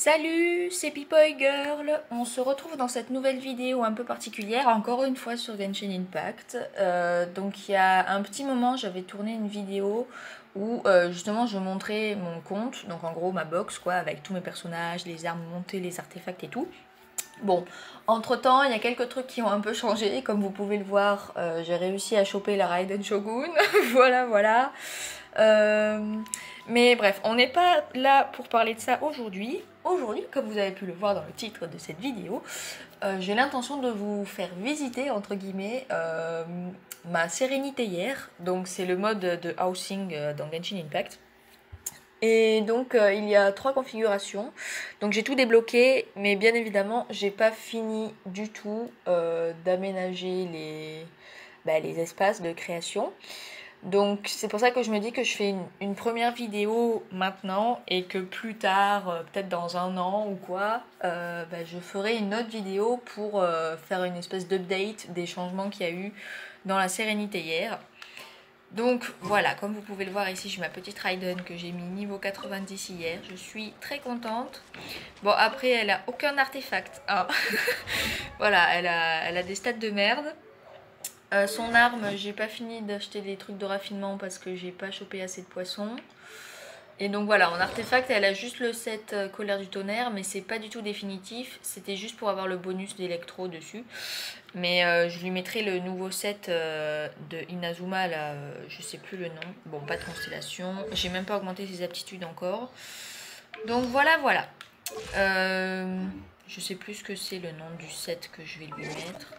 Salut, c'est Pipoy Girl. On se retrouve dans cette nouvelle vidéo un peu particulière, encore une fois sur Genshin Impact. Donc il y a un petit moment, j'avais tourné une vidéo où justement je montrais mon compte, donc en gros ma box quoi, avec tous mes personnages, les armes montées, les artefacts et tout. Bon, entre temps, il y a quelques trucs qui ont un peu changé. Comme vous pouvez le voir, j'ai réussi à choper la Raiden Shogun. Voilà. Mais bref, on n'est pas là pour parler de ça aujourd'hui. Aujourd'hui, comme vous avez pu le voir dans le titre de cette vidéo, j'ai l'intention de vous faire visiter, entre guillemets, ma sérénité hier. Donc c'est le mode de housing dans Genshin Impact. Et donc il y a 3 configurations. Donc j'ai tout débloqué, mais bien évidemment j'ai pas fini du tout d'aménager les espaces de création. Donc c'est pour ça que je me dis que je fais une première vidéo maintenant et que plus tard, peut-être dans un an ou quoi, je ferai une autre vidéo pour faire une espèce d'update des changements qu'il y a eu dans la sérénité hier. Donc voilà, comme vous pouvez le voir ici, j'ai ma petite Raiden que j'ai mis niveau 90 hier. Je suis très contente. Bon, après, elle a aucun artefact, hein. Voilà, elle a des stats de merde. Son arme, j'ai pas fini d'acheter des trucs de raffinement parce que j'ai pas chopé assez de poissons. Et donc voilà, en artefact, elle a juste le set colère du tonnerre, mais c'est pas du tout définitif. C'était juste pour avoir le bonus d'électro dessus. Mais je lui mettrai le nouveau set de Inazuma, là, je sais plus le nom. Bon, pas de constellation. J'ai même pas augmenté ses aptitudes encore. Donc voilà. Je sais plus ce que c'est le nom du set que je vais lui mettre.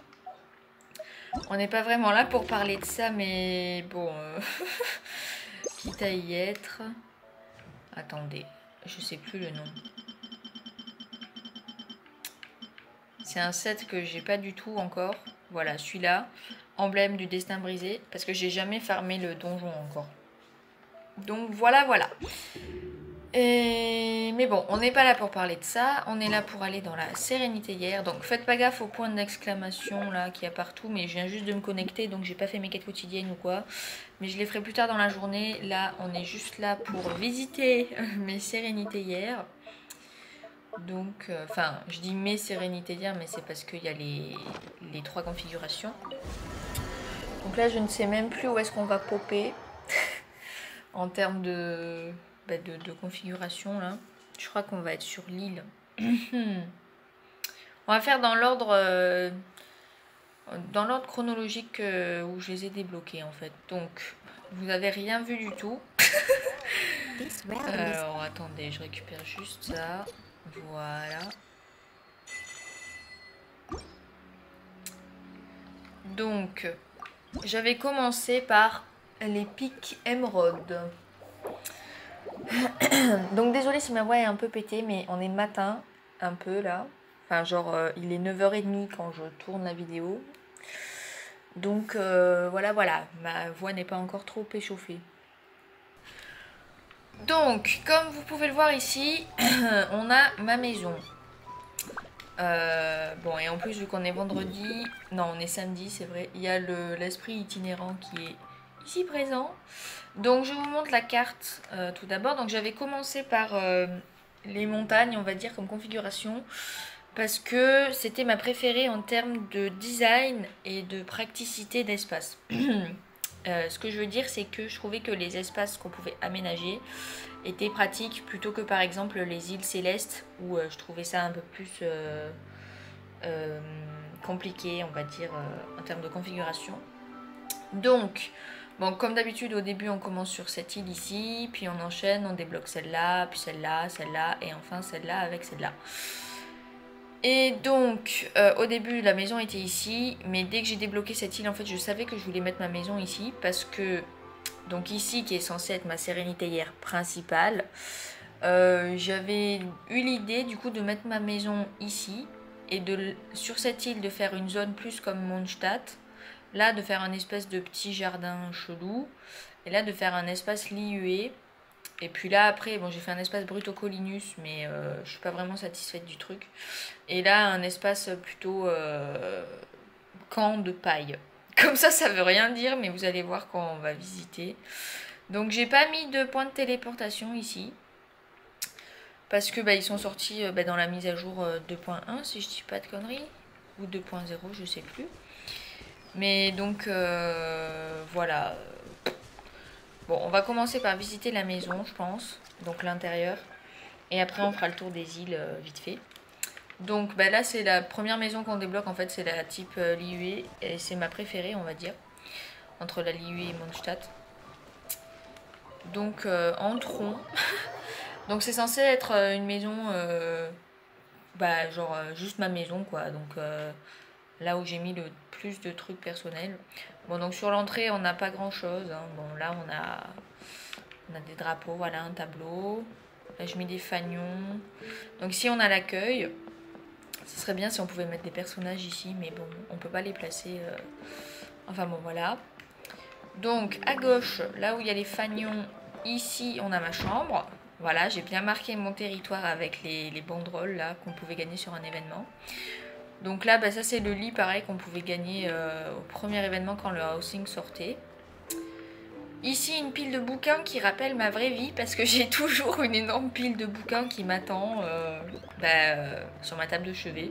On n'est pas vraiment là pour parler de ça, mais bon, quitte à y être. Attendez, je sais plus le nom. C'est un set que j'ai pas du tout encore. Voilà, celui-là. Emblème du destin brisé. Parce que j'ai jamais farmé le donjon encore. Donc voilà. Mais bon, on n'est pas là pour parler de ça. On est là pour aller dans la sérénité hier. Donc faites pas gaffe au point d'exclamation là qu'il y a partout. Mais je viens juste de me connecter. Donc j'ai pas fait mes quêtes quotidiennes ou quoi. Mais je les ferai plus tard dans la journée. Là, on est juste là pour visiter mes sérénités hier. Donc, je dis mes sérénités hier, mais c'est parce qu'il y a les 3 configurations. Donc là, je ne sais même plus où est-ce qu'on va popper en termes de configuration. Là. Je crois qu'on va être sur l'île. On va faire dans l'ordre chronologique où je les ai débloqués en fait. Donc, vous n'avez rien vu du tout. Alors, attendez, je récupère juste ça. Voilà. Donc, j'avais commencé par les pics émeraudes. Donc, désolée si ma voix est un peu pétée, mais on est matin, un peu là. Enfin, genre, il est 9h30 quand je tourne la vidéo. Donc, voilà, ma voix n'est pas encore trop échauffée. Donc, comme vous pouvez le voir ici, on a ma maison. Bon, et en plus, vu qu'on est vendredi, non, on est samedi, c'est vrai, il y a l'esprit itinérant qui est ici présent. Donc, je vous montre la carte tout d'abord. Donc, j'avais commencé par les montagnes, on va dire, comme configuration, parce que c'était ma préférée en termes de design et de praticité d'espace. Ce que je veux dire, c'est que je trouvais que les espaces qu'on pouvait aménager étaient pratiques plutôt que par exemple les îles célestes où je trouvais ça un peu plus compliqué, on va dire, en termes de configuration. Donc, bon, comme d'habitude, au début, on commence sur cette île ici, puis on enchaîne, on débloque celle-là, puis celle-là, et enfin celle-là avec celle-là. Et donc, au début, la maison était ici, mais dès que j'ai débloqué cette île, en fait, je savais que je voulais mettre ma maison ici, parce que, donc ici, qui est censée être ma sérénité hier principale, j'avais eu l'idée, du coup, de mettre ma maison ici, et sur cette île, de faire une zone plus comme Mondstadt, là, de faire un espèce de petit jardin chelou, et là, de faire un espace liué. Et puis là, après, bon, j'ai fait un espace Brutocolinus, mais je suis pas vraiment satisfaite du truc. Et là, un espace plutôt camp de paille. Comme ça veut rien dire, mais vous allez voir quand on va visiter. Donc, j'ai pas mis de point de téléportation ici. Parce que ils sont sortis dans la mise à jour 2.1 si je dis pas de conneries. Ou 2.0, je sais plus. Mais donc voilà. Bon, on va commencer par visiter la maison, je pense. Donc l'intérieur. Et après on fera le tour des îles vite fait. Donc là c'est la première maison qu'on débloque, en fait c'est la type Liyue. Et c'est ma préférée on va dire. Entre la Liyue et Mondstadt. Donc entrons. Donc c'est censé être une maison, genre juste ma maison quoi. Donc là où j'ai mis le plus de trucs personnels. Bon donc sur l'entrée on n'a pas grand chose. Hein. Bon là on a des drapeaux, voilà un tableau. Là je mets des fanions. Donc ici on a l'accueil. Ce serait bien si on pouvait mettre des personnages ici, mais bon on peut pas les placer. Enfin bon voilà. Donc à gauche, là où il y a les fanions, ici on a ma chambre. Voilà, j'ai bien marqué mon territoire avec les banderoles là qu'on pouvait gagner sur un événement. Donc là, ça c'est le lit pareil qu'on pouvait gagner au premier événement quand le housing sortait. Ici une pile de bouquins qui rappelle ma vraie vie parce que j'ai toujours une énorme pile de bouquins qui m'attend sur ma table de chevet.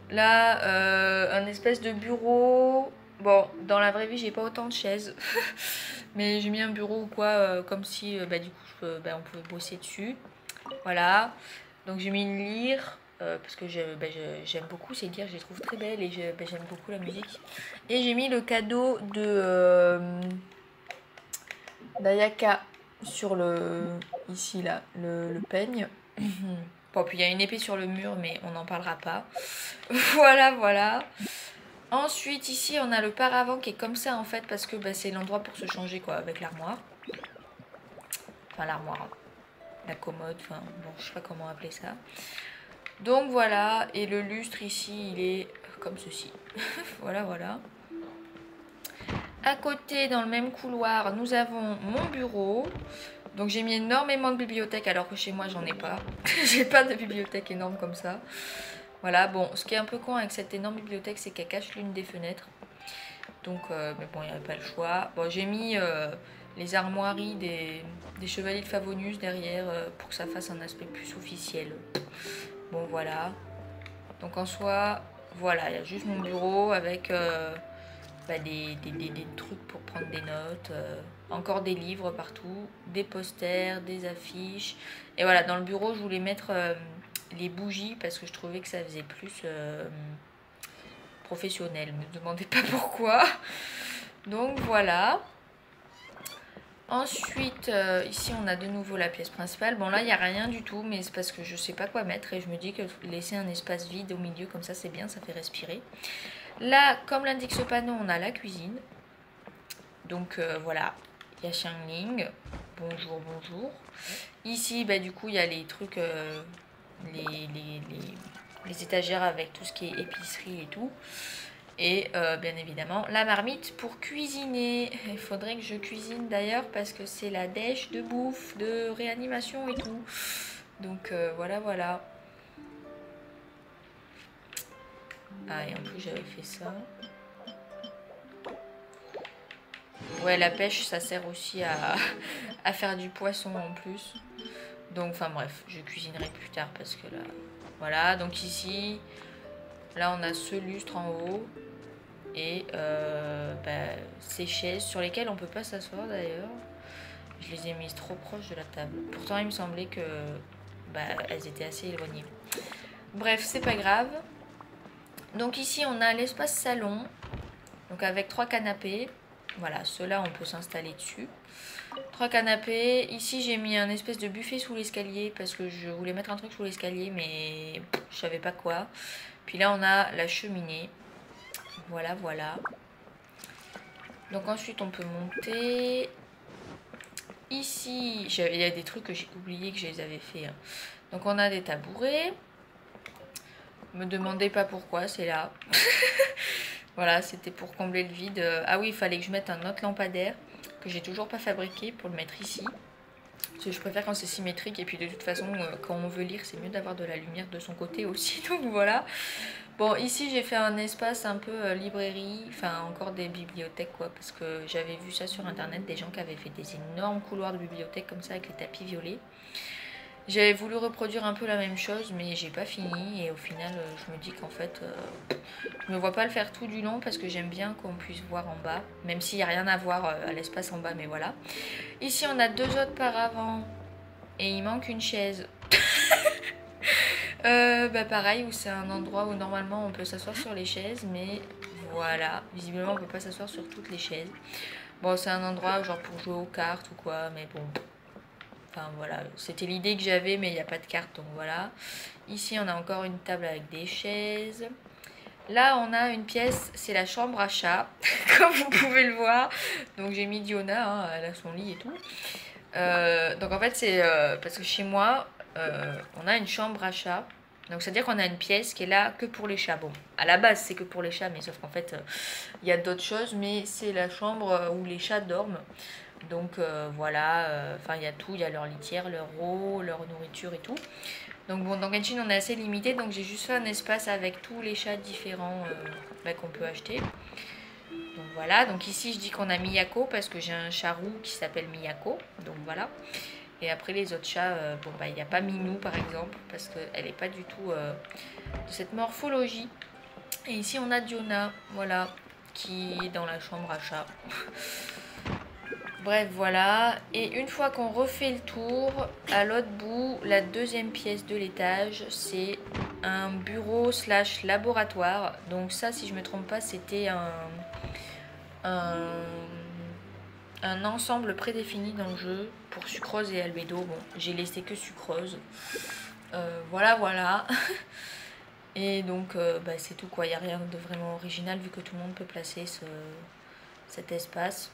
Là, un espèce de bureau. Bon, dans la vraie vie, j'ai pas autant de chaises. Mais j'ai mis un bureau ou quoi, comme si du coup on pouvait bosser dessus. Voilà. Donc j'ai mis une lyre. Parce que j'aime beaucoup ces lyres, je les trouve très belles et j'aime beaucoup la musique. Et j'ai mis le cadeau de d'Ayaka sur ici là, le peigne. Bon, puis il y a une épée sur le mur, mais on n'en parlera pas. Voilà, voilà. Ensuite, ici, on a le paravent qui est comme ça, en fait, parce que c'est l'endroit pour se changer, quoi, avec l'armoire. Enfin, l'armoire. La commode, enfin, bon, je sais pas comment appeler ça. Donc, voilà. Et le lustre, ici, il est comme ceci. Voilà, voilà. À côté, dans le même couloir, nous avons mon bureau. Donc j'ai mis énormément de bibliothèques alors que chez moi j'en ai pas. J'ai pas de bibliothèque énorme comme ça. Voilà, bon, ce qui est un peu con avec cette énorme bibliothèque, c'est qu'elle cache l'une des fenêtres. Donc, mais bon, il n'y avait pas le choix. Bon, j'ai mis les armoiries des chevaliers de Favonius derrière pour que ça fasse un aspect plus officiel. Bon, voilà. Donc en soi, voilà, il y a juste mon bureau avec des trucs pour prendre des notes, encore des livres partout, des posters, des affiches. Et voilà, dans le bureau, je voulais mettre les bougies parce que je trouvais que ça faisait plus professionnel. Ne me demandez pas pourquoi. Donc voilà. Ensuite, ici on a de nouveau la pièce principale. Bon là il n'y a rien du tout, mais c'est parce que je sais pas quoi mettre et je me dis que laisser un espace vide au milieu comme ça c'est bien, ça fait respirer. Là, comme l'indique ce panneau, on a la cuisine. Donc voilà, il y a Xiangling. Bonjour, bonjour. Ici, du coup, il y a les trucs, les étagères avec tout ce qui est épicerie et tout. Et bien évidemment, la marmite pour cuisiner. Il faudrait que je cuisine d'ailleurs parce que c'est la dèche de bouffe, de réanimation et tout. Donc voilà, voilà. Ah, et en plus, j'avais fait ça. Ouais, la pêche, ça sert aussi à faire du poisson en plus. Donc, enfin bref, je cuisinerai plus tard parce que là... Voilà, donc ici, là on a ce lustre en haut. Et ces chaises sur lesquelles on peut pas s'asseoir d'ailleurs. Je les ai mises trop proches de la table. Pourtant, il me semblait que elles étaient assez éloignées. Bref, c'est pas grave. Donc ici, on a l'espace salon. Donc avec 3 canapés. Voilà, ceux-là, on peut s'installer dessus. 3 canapés. Ici, j'ai mis un espèce de buffet sous l'escalier parce que je voulais mettre un truc sous l'escalier, mais je savais pas quoi. Puis là, on a la cheminée. Voilà, voilà. Donc ensuite, on peut monter. Ici, il y a des trucs que j'ai oublié que je les avais fait. Hein. Donc on a des tabourets. Me demandez pas pourquoi, c'est là. Voilà, c'était pour combler le vide. Ah oui, il fallait que je mette un autre lampadaire que j'ai toujours pas fabriqué pour le mettre ici. Parce que je préfère quand c'est symétrique et puis de toute façon, quand on veut lire, c'est mieux d'avoir de la lumière de son côté aussi. Donc voilà. Bon, ici j'ai fait un espace un peu librairie, enfin encore des bibliothèques quoi, parce que j'avais vu ça sur internet, des gens qui avaient fait des énormes couloirs de bibliothèques comme ça avec les tapis violets. J'avais voulu reproduire un peu la même chose, mais j'ai pas fini. Et au final, je me dis qu'en fait, je me vois pas le faire tout du long parce que j'aime bien qu'on puisse voir en bas. Même s'il n'y a rien à voir à l'espace en bas, mais voilà. Ici, on a 2 autres paravents. Et il manque une chaise. Bah pareil, où c'est un endroit où normalement on peut s'asseoir sur les chaises. Mais voilà, visiblement on peut pas s'asseoir sur toutes les chaises. Bon, c'est un endroit genre pour jouer aux cartes ou quoi, mais bon... Enfin voilà, c'était l'idée que j'avais, mais il n'y a pas de carte, donc voilà. Ici, on a encore une table avec des chaises. Là, on a une pièce, c'est la chambre à chat, comme vous pouvez le voir. Donc j'ai mis Diona, hein, elle a son lit et tout. Donc en fait, c'est parce que chez moi, on a une chambre à chat. Donc c'est-à-dire qu'on a une pièce qui est là que pour les chats. Bon, à la base, c'est que pour les chats, mais sauf qu'en fait, il y a d'autres choses, mais c'est la chambre où les chats dorment. Donc voilà, enfin il y a tout, il y a leur litière, leur eau, leur nourriture et tout. Donc bon, dans Genshin on est assez limité, donc j'ai juste fait un espace avec tous les chats différents qu'on peut acheter. Donc voilà, donc ici je dis qu'on a Miyako parce que j'ai un chat roux qui s'appelle Miyako, donc voilà. Et après les autres chats, bon bah il n'y a pas Minou par exemple, parce qu'elle n'est pas du tout de cette morphologie. Et ici on a Diona, voilà, qui est dans la chambre à chat. Bref, voilà. Et une fois qu'on refait le tour, à l'autre bout, la deuxième pièce de l'étage, c'est un bureau slash laboratoire. Donc ça, si je me trompe pas, c'était un ensemble prédéfini dans le jeu pour Sucrose et Albedo. Bon, j'ai laissé que Sucrose. Voilà, voilà. Et donc, bah, c'est tout quoi. Il n'y a rien de vraiment original vu que tout le monde peut placer cet espace.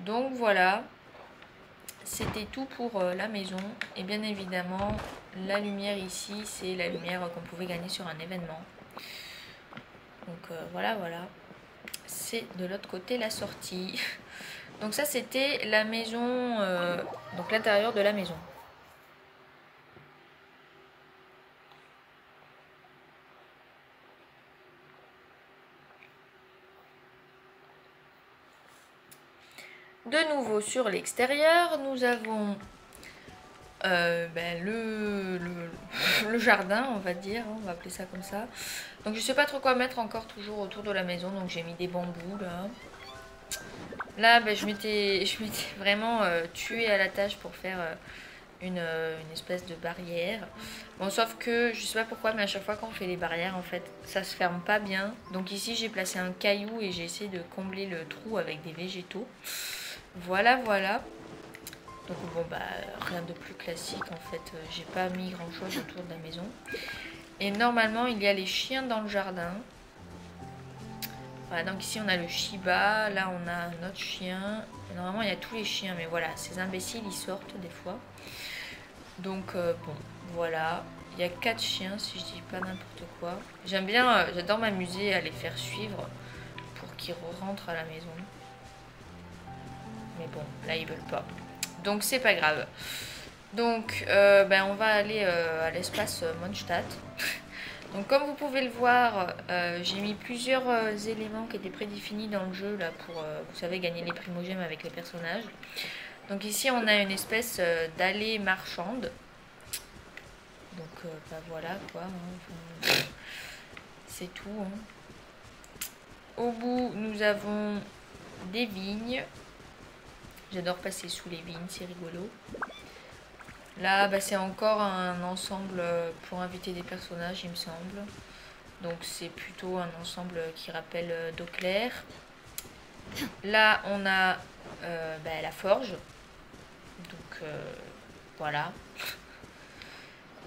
Donc voilà, c'était tout pour la maison. Et bien évidemment, la lumière ici, c'est la lumière qu'on pouvait gagner sur un événement. Donc voilà, voilà. C'est de l'autre côté la sortie. Donc ça, c'était la maison, donc l'intérieur de la maison. De nouveau sur l'extérieur, nous avons le jardin, on va dire, on va appeler ça comme ça. Donc je sais pas trop quoi mettre encore toujours autour de la maison, donc j'ai mis des bambous là. Là, ben, je m'étais vraiment tuée à la tâche pour faire une espèce de barrière. Bon, sauf que je sais pas pourquoi, mais à chaque fois qu'on fait les barrières, en fait, ça se ferme pas bien. Donc ici, j'ai placé un caillou et j'ai essayé de combler le trou avec des végétaux. Voilà, voilà. Donc bon, bah rien de plus classique en fait. J'ai pas mis grand chose autour de la maison. Et normalement, il y a les chiens dans le jardin. Voilà, donc ici on a le Shiba, là on a un autre chien. Et normalement il y a tous les chiens, mais voilà, ces imbéciles ils sortent des fois. Donc bon, voilà. Il y a 4 chiens si je dis pas n'importe quoi. J'aime bien, j'adore m'amuser à les faire suivre pour qu'ils rentrent à la maison. Mais bon, là ils veulent pas. Donc c'est pas grave. Donc ben, on va aller à l'espace Mondstadt. Donc comme vous pouvez le voir, j'ai mis plusieurs éléments qui étaient prédéfinis dans le jeu là pour, vous savez, gagner les primogèmes avec les personnages. Donc ici on a une espèce d'allée marchande. Donc bah voilà quoi, hein. C'est tout. Hein. Au bout nous avons des vignes. J'adore passer sous les vignes, c'est rigolo. Là, bah, c'est encore un ensemble pour inviter des personnages, il me semble. Donc c'est plutôt un ensemble qui rappelle d'eau claire. Là, on a bah, la forge. Donc voilà.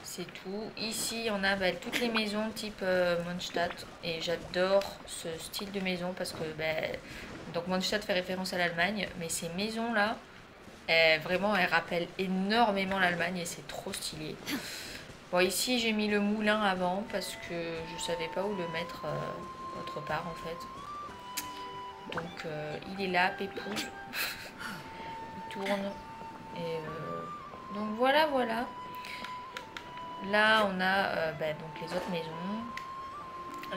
C'est tout. Ici, on a bah, toutes les maisons type Mondstadt. Et j'adore ce style de maison parce que bah, donc Mondstadt fait référence à l'Allemagne. Mais ces maisons-là, vraiment, elle rappelle énormément l'Allemagne et c'est trop stylé. Bon, ici, j'ai mis le moulin avant parce que je savais pas où le mettre autre part, en fait. Donc, il est là, pépouze. Il tourne. Et donc, voilà, voilà. Là, on a donc les autres maisons.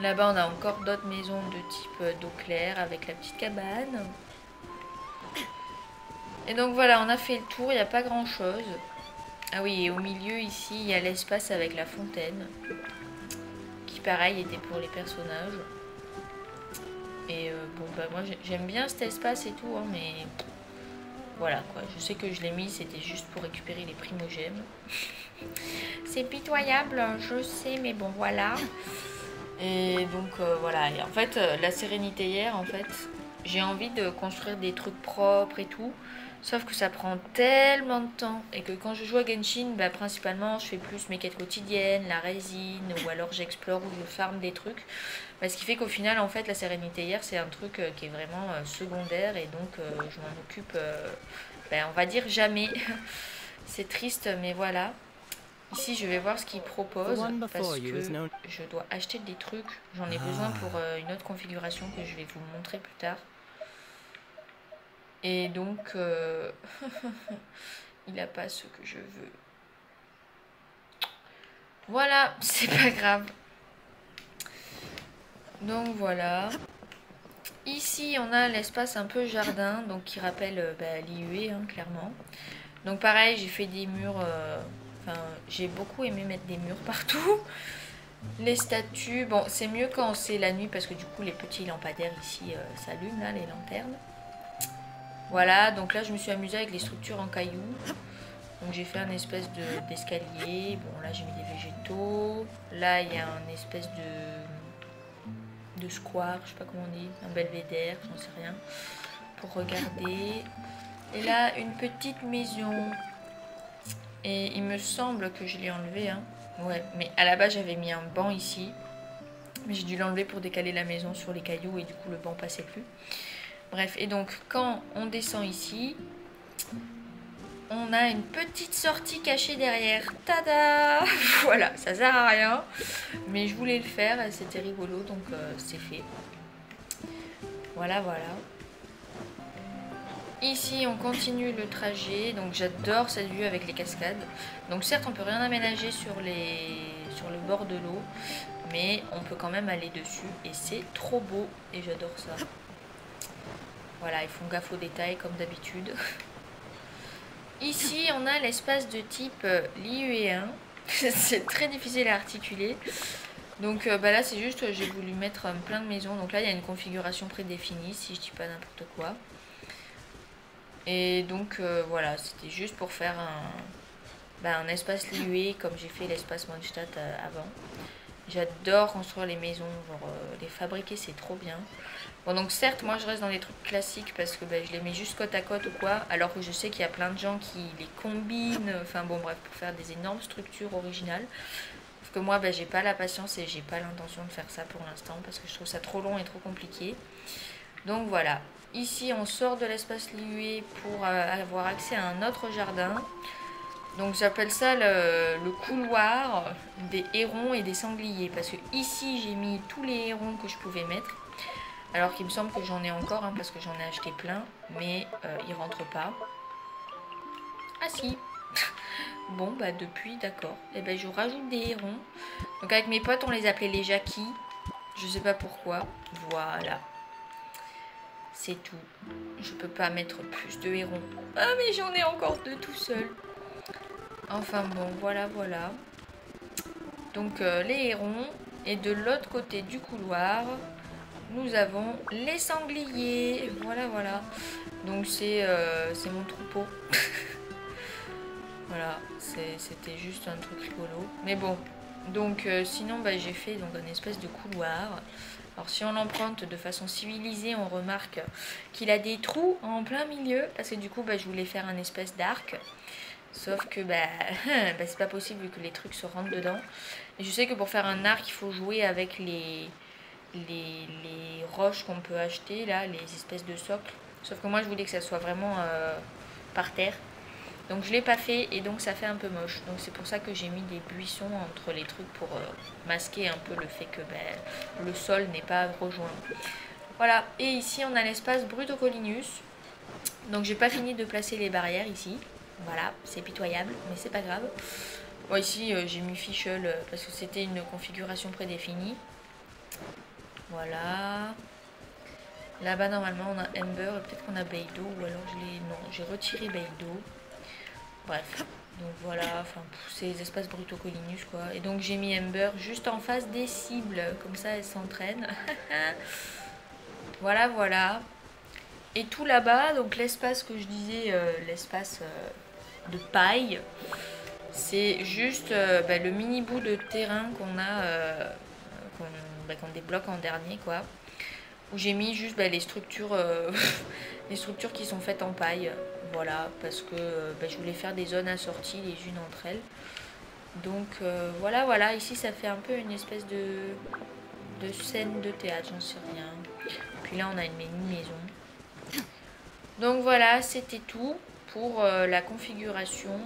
Là-bas, on a encore d'autres maisons de type d'eau claire avec la petite cabane. Et donc voilà, on a fait le tour, il n'y a pas grand chose. Ah oui, et au milieu ici, il y a l'espace avec la fontaine. Qui pareil était pour les personnages. Et bon bah moi j'aime bien cet espace et tout, hein, mais voilà quoi. Je sais que je l'ai mis, c'était juste pour récupérer les primogèmes. C'est pitoyable, je sais, mais bon voilà. Et donc voilà, et en fait la sérénité hier, en fait, j'ai envie de construire des trucs propres et tout. Sauf que ça prend tellement de temps et que quand je joue à Genshin, bah, principalement je fais plus mes quêtes quotidiennes, la résine, ou alors j'explore ou je farm des trucs. Bah, ce qui fait qu'au final, en fait, la sérénité hier, c'est un truc qui est vraiment secondaire et donc je m'en occupe, bah, on va dire jamais. C'est triste, mais voilà. Ici, je vais voir ce qu'ils proposent parce que je dois acheter des trucs. J'en ai besoin pour une autre configuration que je vais vous montrer plus tard. Et donc, il n'a pas ce que je veux. Voilà, c'est pas grave. Donc voilà. Ici, on a l'espace un peu jardin, donc qui rappelle bah, l'IUE, hein, clairement. Donc pareil, j'ai fait des murs... Enfin, j'ai beaucoup aimé mettre des murs partout. Les statues, bon, c'est mieux quand c'est la nuit parce que du coup, les petits lampadaires ici s'allument, là, les lanternes. Voilà, donc là, je me suis amusée avec les structures en cailloux. Donc j'ai fait un espèce d'escalier. Bon, là, j'ai mis des végétaux. Là, il y a un espèce de square, je sais pas comment on dit, un belvédère, j'en sais rien, pour regarder. Et là, une petite maison. Et il me semble que je l'ai enlevé, hein. Ouais, mais à la base, j'avais mis un banc ici. Mais j'ai dû l'enlever pour décaler la maison sur les cailloux et du coup, le banc passait plus. Bref, et donc, quand on descend ici, on a une petite sortie cachée derrière. Tada! Voilà, ça sert à rien. Mais je voulais le faire, c'était rigolo, donc c'est fait. Voilà, voilà. Ici, on continue le trajet. Donc, j'adore cette vue avec les cascades. Donc, certes, on peut rien aménager sur le bord de l'eau. Mais on peut quand même aller dessus. Et c'est trop beau. Et j'adore ça. Voilà, ils font gaffe aux détails comme d'habitude. Ici, on a l'espace de type l'IUE1. C'est très difficile à articuler. Donc bah là, c'est juste, j'ai voulu mettre plein de maisons. Donc là, il y a une configuration prédéfinie, si je dis pas n'importe quoi. Et donc voilà, c'était juste pour faire un espace l'IUE comme j'ai fait l'espace Mondstadt avant. J'adore construire les maisons, genre les fabriquer, c'est trop bien. Bon, donc certes, moi je reste dans les trucs classiques parce que bah, je les mets juste côte à côte ou quoi, alors que je sais qu'il y a plein de gens qui les combinent, enfin bon bref, pour faire des énormes structures originales. Sauf que moi, bah, j'ai pas la patience et j'ai pas l'intention de faire ça pour l'instant parce que je trouve ça trop long et trop compliqué. Donc voilà, ici on sort de l'espace l'IUE pour avoir accès à un autre jardin. Donc j'appelle ça le couloir des hérons et des sangliers. Parce que ici j'ai mis tous les hérons que je pouvais mettre. Alors qu'il me semble que j'en ai encore, hein, parce que j'en ai acheté plein. Mais ils rentrent pas. Ah si. Bon bah depuis, d'accord. Et ben je rajoute des hérons. Donc avec mes potes on les appelait les Jackies. Je sais pas pourquoi. Voilà. C'est tout. Je peux pas mettre plus de hérons. Ah mais j'en ai encore deux tout seul. Enfin bon, voilà, voilà. Donc les hérons. Et de l'autre côté du couloir, nous avons les sangliers. Voilà, voilà. Donc c'est mon troupeau. Voilà, c'était juste un truc rigolo. Mais bon, donc sinon bah, j'ai fait donc, un espèce de couloir. Alors si on l'emprunte de façon civilisée, on remarque qu'il a des trous en plein milieu. Parce que du coup, bah, je voulais faire un espèce d'arc. Sauf que bah, c'est pas possible vu que les trucs se rentrent dedans. Et je sais que pour faire un arc, il faut jouer avec les roches qu'on peut acheter, là, les espèces de socles. Sauf que moi, je voulais que ça soit vraiment par terre. Donc je l'ai pas fait et donc ça fait un peu moche. Donc c'est pour ça que j'ai mis des buissons entre les trucs pour masquer un peu le fait que le sol n'est pas rejoint. Voilà, et ici on a l'espace Brutocolinus. Donc j'ai pas fini de placer les barrières ici. Voilà, c'est pitoyable, mais c'est pas grave. Bon, ici, j'ai mis Fischl parce que c'était une configuration prédéfinie. Voilà. Là-bas, normalement, on a Ember et peut-être qu'on a Beidou. Ou alors, non, j'ai retiré Beidou. Bref, Donc voilà, enfin c'est les espaces Brutocolinus quoi. Et donc j'ai mis Ember juste en face des cibles, comme ça elles s'entraînent. Voilà, voilà. Et tout là-bas, donc l'espace que je disais, l'espace de paille, c'est juste le mini bout de terrain qu'on a, qu'on débloque en dernier quoi. Où j'ai mis juste les structures, les structures qui sont faites en paille. Voilà, parce que je voulais faire des zones assorties les unes entre elles. Donc voilà, voilà, ici ça fait un peu une espèce de scène de théâtre, j'en sais rien. Puis là on a une maison. Donc voilà, c'était tout pour la configuration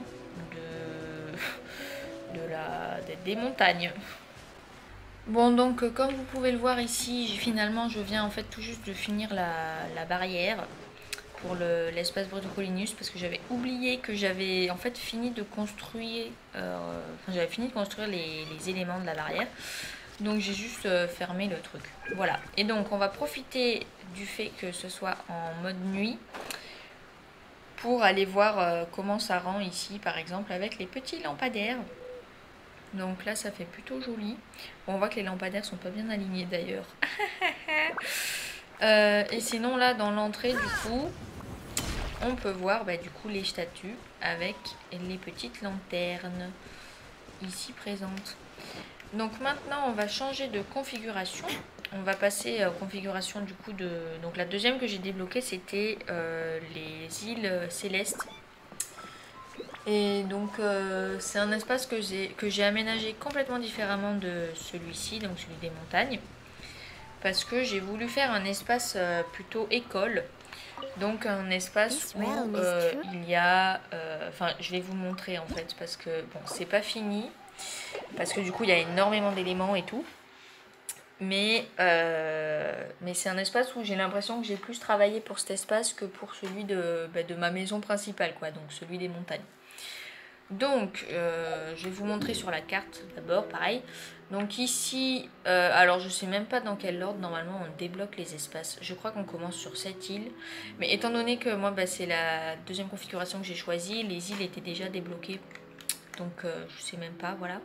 des montagnes. Bon donc comme vous pouvez le voir ici, finalement je viens en fait tout juste de finir la barrière pour l'espace Brutocolinus parce que j'avais oublié que j'avais en fait fini de construire les éléments de la barrière. Donc j'ai juste fermé le truc. Voilà. Et donc on va profiter du fait que ce soit en mode nuit pour aller voir comment ça rend ici par exemple avec les petits lampadaires. Donc là ça fait plutôt joli. Bon, on voit que les lampadaires sont pas bien alignés d'ailleurs. Et sinon là dans l'entrée du coup on peut voir du coup les statues avec les petites lanternes ici présentes. Donc maintenant on va changer de configuration. On va passer aux configurations du coup de... Donc la deuxième que j'ai débloquée c'était les îles célestes. Et donc c'est un espace que j'ai aménagé complètement différemment de celui-ci, donc celui des montagnes. Parce que j'ai voulu faire un espace plutôt école. Donc un espace où il y a... Enfin je vais vous montrer en fait parce que bon c'est pas fini. Parce que du coup il y a énormément d'éléments et tout. Mais c'est un espace où j'ai l'impression que j'ai plus travaillé pour cet espace que pour celui de ma maison principale quoi. Donc celui des montagnes. Donc je vais vous montrer sur la carte d'abord pareil. Donc ici, alors je sais même pas dans quel ordre normalement on débloque les espaces. Je crois qu'on commence sur cette île. Mais étant donné que moi c'est la deuxième configuration que j'ai choisie, les îles étaient déjà débloquées. Donc je sais même pas, voilà.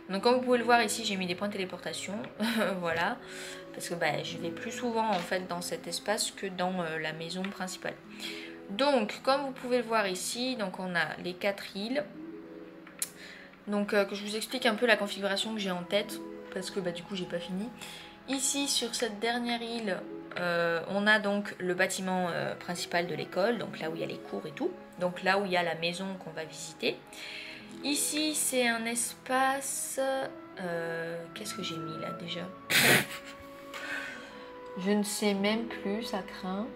Donc comme vous pouvez le voir ici, j'ai mis des points de téléportation. Voilà. Parce que je vais plus souvent en fait dans cet espace que dans la maison principale. Donc comme vous pouvez le voir ici, donc on a les 4 îles. Donc que je vous explique un peu la configuration que j'ai en tête. Parce que du coup j'ai pas fini. Ici sur cette dernière île, on a donc le bâtiment principal de l'école. Donc là où il y a les cours et tout. Donc là où il y a la maison qu'on va visiter. Ici c'est un espace... Qu'est-ce que j'ai mis là déjà? Je ne sais même plus, ça craint.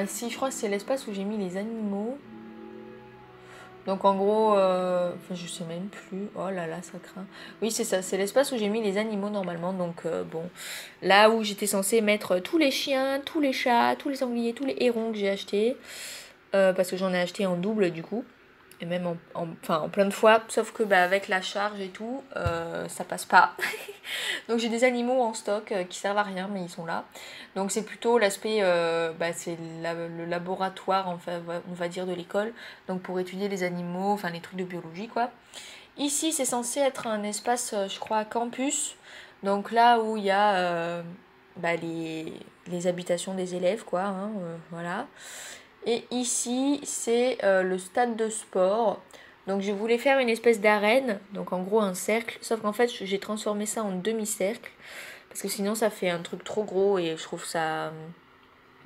Si, je crois que c'est l'espace où j'ai mis les animaux. Donc en gros, je sais même plus. Oh là là, ça craint. Oui, c'est ça, c'est l'espace où j'ai mis les animaux normalement. Donc bon, là où j'étais censée mettre tous les chiens, tous les chats, tous les sangliers, tous les hérons que j'ai achetés. Parce que j'en ai acheté en double du coup. Et même en plein de fois. Sauf que avec la charge et tout, ça passe pas. Donc j'ai des animaux en stock qui servent à rien, mais ils sont là. Donc c'est plutôt l'aspect, c'est le laboratoire, enfin, on va dire, de l'école. Donc pour étudier les animaux, enfin les trucs de biologie quoi. Ici c'est censé être un espace, je crois, campus. Donc là où il y a les habitations des élèves quoi, hein, voilà. Et ici c'est le stade de sport. Donc je voulais faire une espèce d'arène, donc en gros un cercle, sauf qu'en fait j'ai transformé ça en demi-cercle, parce que sinon ça fait un truc trop gros et je trouve ça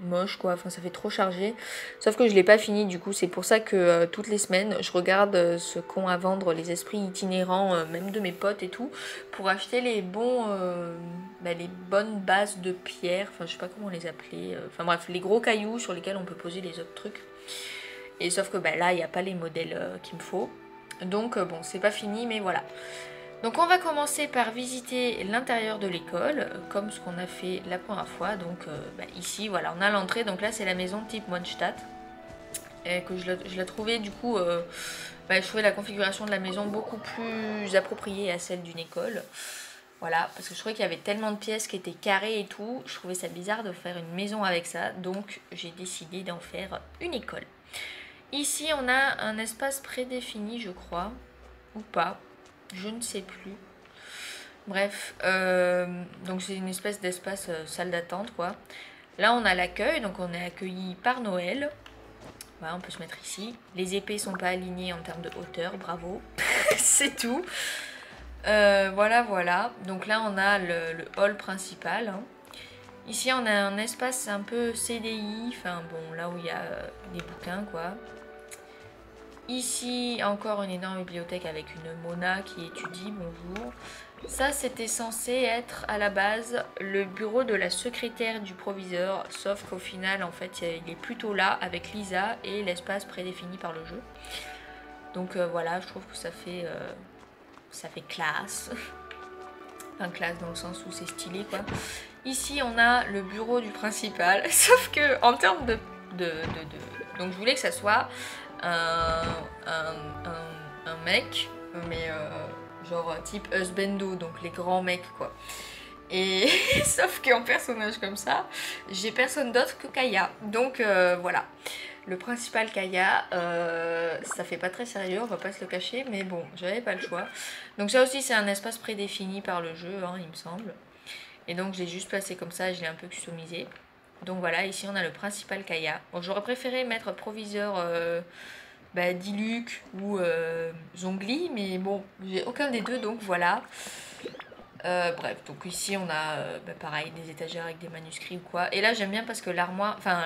moche quoi, enfin ça fait trop chargé. Sauf que je l'ai pas fini du coup, c'est pour ça que toutes les semaines je regarde ce qu'ont à vendre les esprits itinérants, même de mes potes et tout, pour acheter les les bonnes bases de pierre, enfin je sais pas comment les appeler, enfin bref, les gros cailloux sur lesquels on peut poser les autres trucs. Et sauf que là, il n'y a pas les modèles qu'il me faut. Donc bon, c'est pas fini, mais voilà. Donc on va commencer par visiter l'intérieur de l'école, comme ce qu'on a fait la première fois. Donc ici, voilà, on a l'entrée. Donc là, c'est la maison type Mondstadt. Et que je la trouvais du coup... je trouvais la configuration de la maison beaucoup plus appropriée à celle d'une école. Voilà, parce que je trouvais qu'il y avait tellement de pièces qui étaient carrées et tout. Je trouvais ça bizarre de faire une maison avec ça. Donc j'ai décidé d'en faire une école. Ici, on a un espace prédéfini, je crois. Ou pas. Je ne sais plus. Bref. Donc, c'est une espèce d'espace salle d'attente, quoi. Là, on a l'accueil. Donc, on est accueilli par Noël. Voilà, on peut se mettre ici. Les épées sont pas alignées en termes de hauteur. Bravo. C'est tout. Voilà, voilà. Donc là, on a le hall principal. Hein. Ici, on a un espace un peu CDI. Enfin, bon, là où il y a des bouquins, quoi. Ici, encore une énorme bibliothèque avec une Mona qui étudie. Bonjour. Ça, c'était censé être à la base le bureau de la secrétaire du proviseur. Sauf qu'au final, en fait, il est plutôt là avec Lisa et l'espace prédéfini par le jeu. Donc voilà, je trouve que ça fait classe. Enfin, classe dans le sens où c'est stylé, quoi. Ici, on a le bureau du principal. Sauf que en termes de... Donc, je voulais que ça soit un mec, mais genre type husbando, donc les grands mecs, quoi. Et sauf qu'en personnage comme ça, j'ai personne d'autre que Kaya. Donc voilà. Le principal Kaya, ça fait pas très sérieux, on va pas se le cacher, mais bon, j'avais pas le choix. Donc ça aussi, c'est un espace prédéfini par le jeu, hein, il me semble. Et donc je l'ai juste placé comme ça, je l'ai un peu customisé. Donc voilà, ici on a le principal Kaya. Bon, j'aurais préféré mettre proviseur Diluc ou Zongli, mais bon, j'ai aucun des deux, donc voilà. Bref, donc ici on a pareil des étagères avec des manuscrits ou quoi. Et là j'aime bien parce que l'armoire, enfin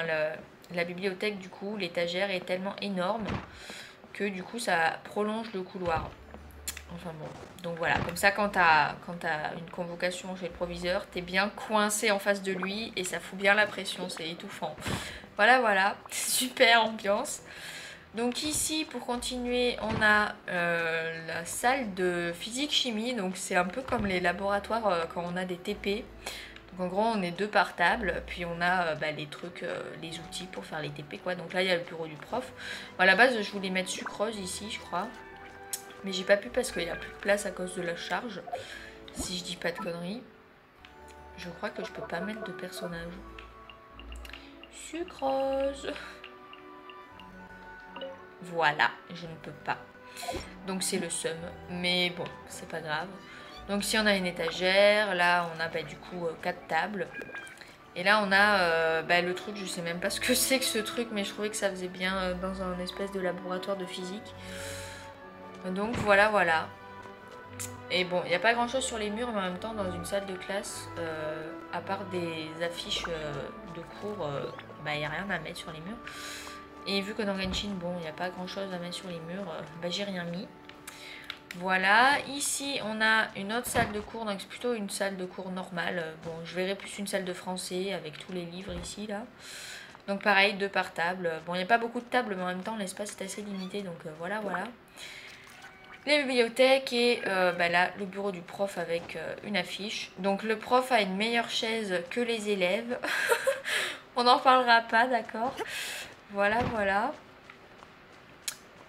la bibliothèque du coup, l'étagère est tellement énorme que du coup ça prolonge le couloir. Enfin bon, donc voilà, comme ça quand t'as une convocation chez le proviseur, t'es bien coincé en face de lui et ça fout bien la pression, c'est étouffant. Voilà, voilà, super ambiance. Donc ici, pour continuer, on a la salle de physique-chimie. Donc c'est un peu comme les laboratoires quand on a des TP. Donc en gros, on est 2 par table. Puis on a les trucs, les outils pour faire les TP, quoi. Donc là, il y a le bureau du prof. Bon, à la base, je voulais mettre sucrose ici, je crois. Mais j'ai pas pu parce qu'il n'y a plus de place à cause de la charge. Si je dis pas de conneries. Je crois que je peux pas mettre de personnage. Sucrose. Voilà, je ne peux pas. Donc c'est le seum. Mais bon, c'est pas grave. Donc ici on a une étagère. Là on a du coup 4 tables. Et là on a le truc, je sais même pas ce que c'est que ce truc. Mais je trouvais que ça faisait bien dans un espèce de laboratoire de physique. Donc voilà, voilà. Et bon, il n'y a pas grand chose sur les murs. Mais en même temps dans une salle de classe, à part des affiches de cours, il n'y a rien à mettre sur les murs. Et vu que dans Genshin, bon, il n'y a pas grand chose à mettre sur les murs, j'ai rien mis. Voilà, ici on a une autre salle de cours, donc c'est plutôt une salle de cours normale. Bon, je verrai plus une salle de français avec tous les livres ici, là. Donc pareil, 2 par table. Bon, il n'y a pas beaucoup de tables, mais en même temps l'espace est assez limité, donc voilà, voilà. Les bibliothèques et là, le bureau du prof avec une affiche. Donc le prof a une meilleure chaise que les élèves. On n'en parlera pas, d'accord ? Voilà, voilà.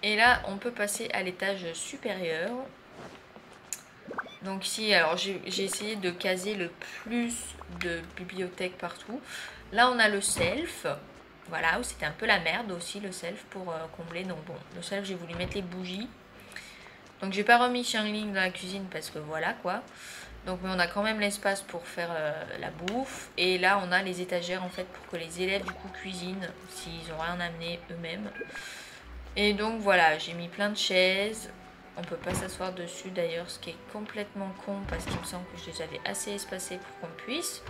Et là, on peut passer à l'étage supérieur. Donc ici, alors j'ai essayé de caser le plus de bibliothèques partout. Là, on a le self. Voilà, où c'était un peu la merde aussi, le self, pour combler. Donc bon, le self, j'ai voulu mettre les bougies. Donc j'ai pas remis Xiangling dans la cuisine parce que voilà, quoi. Donc mais on a quand même l'espace pour faire la bouffe. Et là on a les étagères en fait pour que les élèves du coup cuisinent s'ils n'ont rien amené eux-mêmes. Et donc voilà, j'ai mis plein de chaises. On peut pas s'asseoir dessus d'ailleurs, ce qui est complètement con parce qu'il me semble que je les avais assez espacées pour qu'on puisse.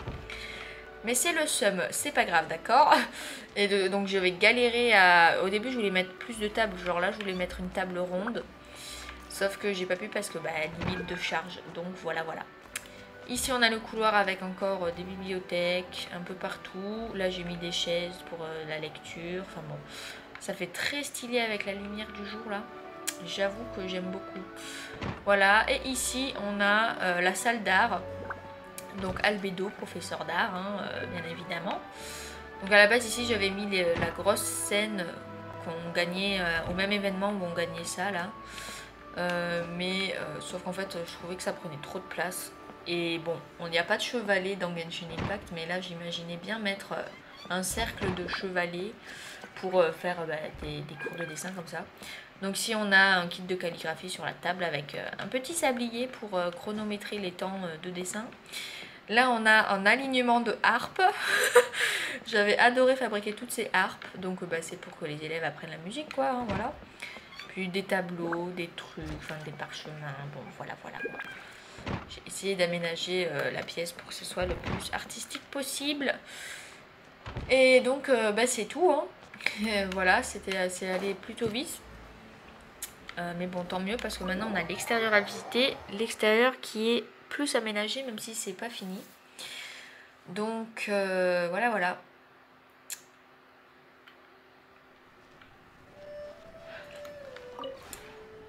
Mais c'est le seum, c'est pas grave, d'accord. Et donc je vais galérer à... Au début je voulais mettre plus de tables, genre là je voulais mettre une table ronde. Sauf que j'ai pas pu parce que limite de charge, donc voilà, voilà. Ici on a le couloir avec encore des bibliothèques un peu partout. Là j'ai mis des chaises pour la lecture. Enfin bon, ça fait très stylé avec la lumière du jour là. J'avoue que j'aime beaucoup. Voilà, et ici on a la salle d'art. Donc Albedo, professeur d'art, hein, bien évidemment. Donc à la base ici j'avais mis la grosse scène qu'on gagnait au même événement où on gagnait ça là. Sauf qu'en fait je trouvais que ça prenait trop de place. Et bon, il n'y a pas de chevalet dans Genshin Impact, mais là j'imaginais bien mettre un cercle de chevalet pour faire des cours de dessin comme ça. Donc si on a un kit de calligraphie sur la table avec un petit sablier pour chronométrer les temps de dessin. Là on a un alignement de harpes. J'avais adoré fabriquer toutes ces harpes. Donc c'est pour que les élèves apprennent la musique quoi, hein, voilà. Puis des tableaux, des trucs, enfin des parchemins, bon voilà. J'ai essayé d'aménager la pièce pour que ce soit le plus artistique possible. Et donc c'est tout, hein. Voilà, c'est allé plutôt vite. Mais bon, tant mieux parce que maintenant on a l'extérieur à visiter. L'extérieur qui est plus aménagé même si c'est pas fini. Donc voilà.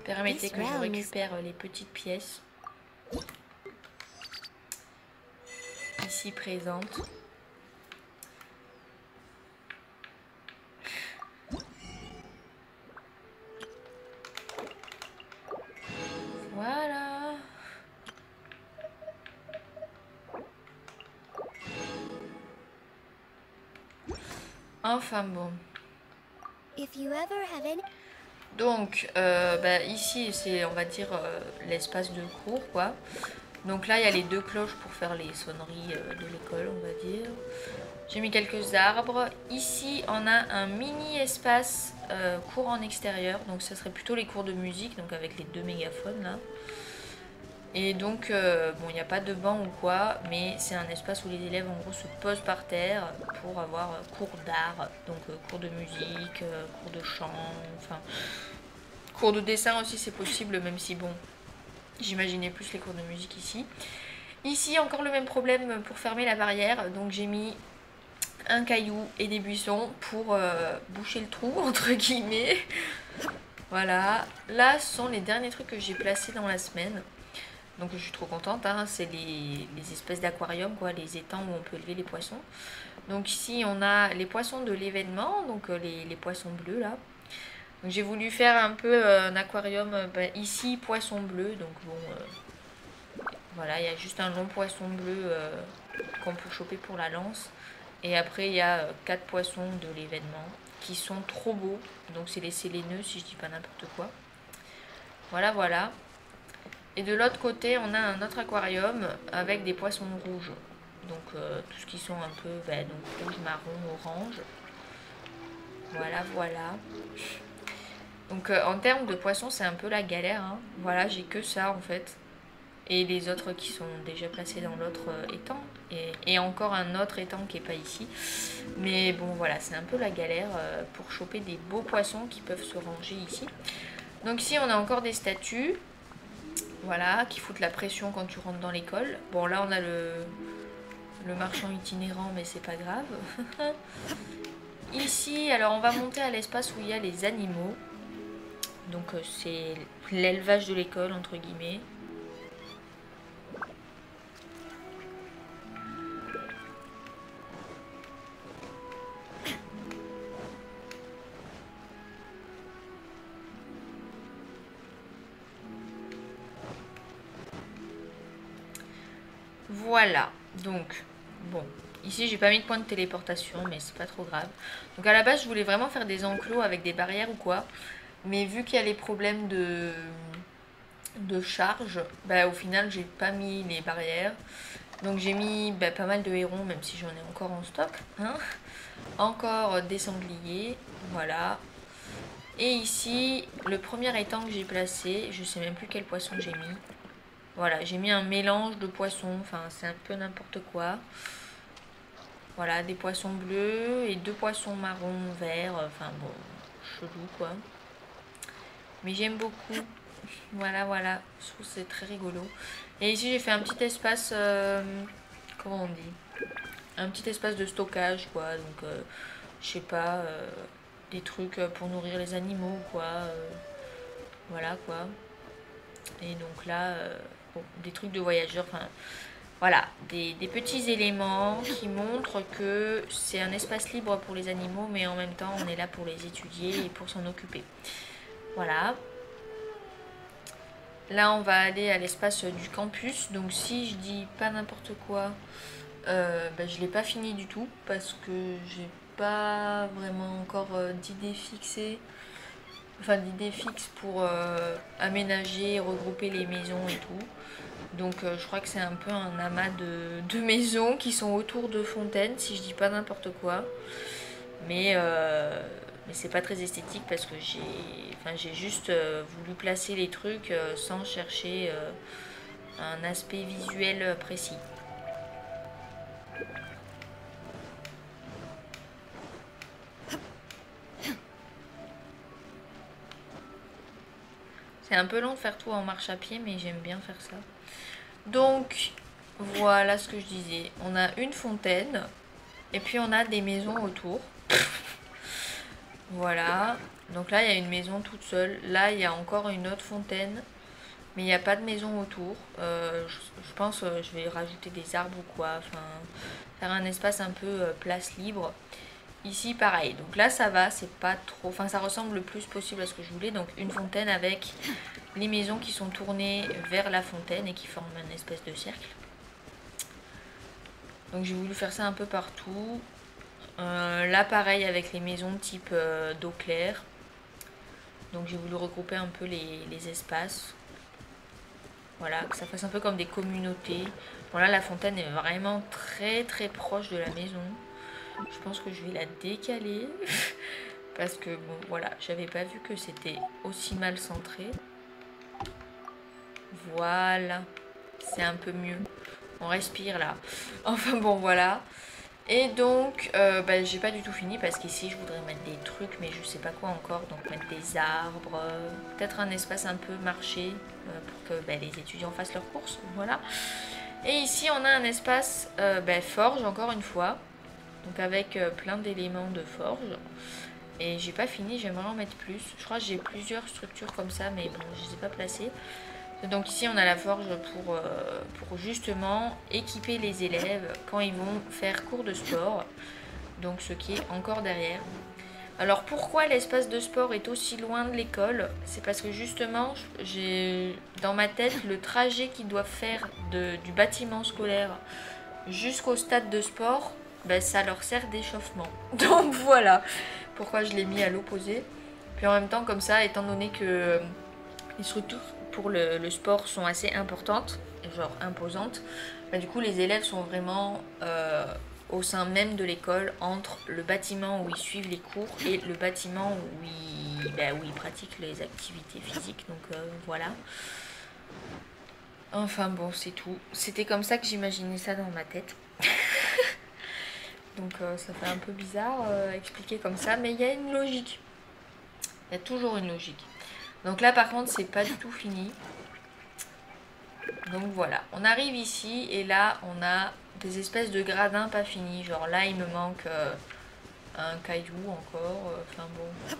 Permettez que je récupère les petites pièces ici présentes. Voilà. Enfin bon. Donc ici c'est on va dire l'espace de cours quoi. Donc là il y a les deux cloches pour faire les sonneries de l'école on va dire. J'ai mis quelques arbres. Ici on a un mini espace cours en extérieur. Donc ça serait plutôt les cours de musique donc avec les deux mégaphones là. Et donc bon il n'y a pas de banc ou quoi mais c'est un espace où les élèves en gros se posent par terre pour avoir cours d'art. Donc cours de musique, cours de chant, enfin cours de dessin aussi c'est possible même si bon j'imaginais plus les cours de musique ici. Ici encore le même problème pour fermer la barrière donc j'ai mis un caillou et des buissons pour boucher le trou entre guillemets. Voilà, là ce sont les derniers trucs que j'ai placés dans la semaine. Donc je suis trop contente, hein. C'est les espèces d'aquarium, quoi, les étangs où on peut élever les poissons. Donc ici on a les poissons de l'événement, donc les poissons bleus là. Donc j'ai voulu faire un peu un aquarium, ici poisson bleu, donc bon, voilà, il y a juste un long poisson bleu qu'on peut choper pour la lance. Et après il y a 4 poissons de l'événement qui sont trop beaux, donc c'est les séléneux si je dis pas n'importe quoi. Voilà. Et de l'autre côté, on a un autre aquarium avec des poissons rouges. Donc tout ce qui sont un peu donc, rouge, marron, orange. Voilà. Donc en termes de poissons, c'est un peu la galère, hein. Voilà, j'ai que ça en fait. Et les autres qui sont déjà placés dans l'autre étang. Et encore un autre étang qui n'est pas ici. Mais bon voilà, c'est un peu la galère pour choper des beaux poissons qui peuvent se ranger ici. Donc ici on a encore des statues. Voilà, qui foutent la pression quand tu rentres dans l'école. Bon là on a le marchand itinérant mais c'est pas grave. Ici, alors on va monter à l'espace où il y a les animaux. Donc c'est l'élevage de l'école entre guillemets. Voilà, donc bon, ici j'ai pas mis de point de téléportation mais c'est pas trop grave. Donc à la base je voulais vraiment faire des enclos avec des barrières ou quoi. Mais vu qu'il y a les problèmes de charge, au final j'ai pas mis les barrières. Donc j'ai mis pas mal de hérons même si j'en ai encore en stock, hein. Encore des sangliers, voilà. Et ici le premier étang que j'ai placé, je sais même plus quel poisson j'ai mis. Voilà, j'ai mis un mélange de poissons, enfin c'est un peu n'importe quoi. Voilà, des poissons bleus et 2 poissons marron verts, enfin bon, chelou quoi. Mais j'aime beaucoup. Voilà, je trouve que c'est très rigolo. Et ici j'ai fait un petit espace, comment on dit, un petit espace de stockage quoi, donc je sais pas, des trucs pour nourrir les animaux quoi, voilà quoi. Et donc là, bon, des trucs de voyageurs, enfin voilà, des petits éléments qui montrent que c'est un espace libre pour les animaux, mais en même temps on est là pour les étudier et pour s'en occuper. Voilà. Là on va aller à l'espace du campus, donc si je dis pas n'importe quoi, je l'ai pas fini du tout parce que j'ai pas vraiment encore d'idées fixées. Enfin d'idées fixes pour aménager, regrouper les maisons et tout. Donc je crois que c'est un peu un amas de maisons qui sont autour de fontaines, si je dis pas n'importe quoi. Mais c'est pas très esthétique parce que j'ai juste voulu placer les trucs sans chercher un aspect visuel précis. C'est un peu long de faire tout en marche à pied, mais j'aime bien faire ça. Donc, voilà ce que je disais. On a une fontaine, et puis on a des maisons autour. Voilà. Donc là, il y a une maison toute seule. Là, il y a encore une autre fontaine, mais il n'y a pas de maison autour. Je pense que je vais rajouter des arbres ou quoi. Enfin, faire un espace un peu place libre. Ici, pareil. Donc là, ça va, c'est pas trop... Enfin, ça ressemble le plus possible à ce que je voulais. Donc, une fontaine avec les maisons qui sont tournées vers la fontaine et qui forment une espèce de cercle. Donc, j'ai voulu faire ça un peu partout. Là, pareil, avec les maisons type d'eau claire. Donc, j'ai voulu regrouper un peu les espaces. Voilà, que ça fasse un peu comme des communautés. Bon, là, la fontaine est vraiment très, très proche de la maison. Je pense que je vais la décaler parce que bon voilà, j'avais pas vu que c'était aussi mal centré. Voilà, c'est un peu mieux. On respire là. Enfin bon voilà. Et donc j'ai pas du tout fini parce qu'ici je voudrais mettre des trucs mais je sais pas quoi encore. Donc mettre des arbres, peut-être un espace un peu marché pour que les étudiants fassent leurs courses. Voilà. Et ici on a un espace forge encore une fois. Donc avec plein d'éléments de forge. Et j'ai pas fini, j'aimerais en mettre plus. Je crois que j'ai plusieurs structures comme ça, mais bon, je les ai pas placées. Donc ici on a la forge pour justement équiper les élèves quand ils vont faire cours de sport. Donc ce qui est encore derrière. Alors pourquoi l'espace de sport est aussi loin de l'école? C'est parce que justement j'ai dans ma tête le trajet qu'ils doivent faire du bâtiment scolaire jusqu'au stade de sport. Ça leur sert d'échauffement. Donc voilà pourquoi je l'ai mis à l'opposé. Puis en même temps, comme ça, étant donné que les structures pour le sport sont assez importantes, genre imposantes, du coup les élèves sont vraiment au sein même de l'école, entre le bâtiment où ils suivent les cours et le bâtiment où ils pratiquent les activités physiques. Donc voilà. Enfin bon, c'est tout. C'était comme ça que j'imaginais ça dans ma tête. Donc ça fait un peu bizarre expliquer comme ça, mais il y a une logique. Il y a toujours une logique. Donc là par contre c'est pas du tout fini. Donc voilà, on arrive ici et là on a des espèces de gradins pas finis. Genre là il me manque un caillou encore. Enfin bon,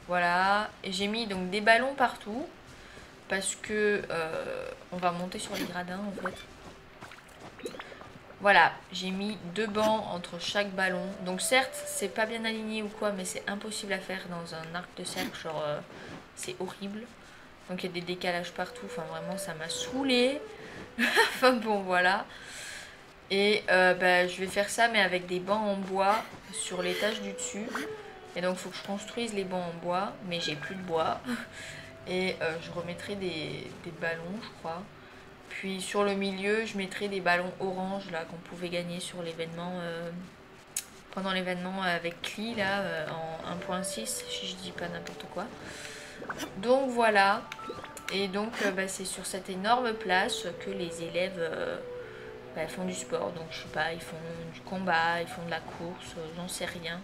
voilà. Et j'ai mis donc des ballons partout parce que on va monter sur les gradins en fait. Voilà, j'ai mis 2 bancs entre chaque ballon. Donc certes, c'est pas bien aligné ou quoi, mais c'est impossible à faire dans un arc de cercle. Genre, c'est horrible. Donc il y a des décalages partout. Enfin, vraiment, ça m'a saoulée. Enfin bon, voilà. Et je vais faire ça, mais avec des bancs en bois sur l'étage du dessus. Et donc, il faut que je construise les bancs en bois. Mais j'ai plus de bois. Et je remettrai des ballons, je crois. Puis sur le milieu, je mettrai des ballons orange là qu'on pouvait gagner sur l'événement pendant l'événement avec Cli là en 1.6 si je dis pas n'importe quoi. Donc voilà. Et donc c'est sur cette énorme place que les élèves font du sport. Donc je sais pas, ils font du combat, ils font de la course, j'en sais rien.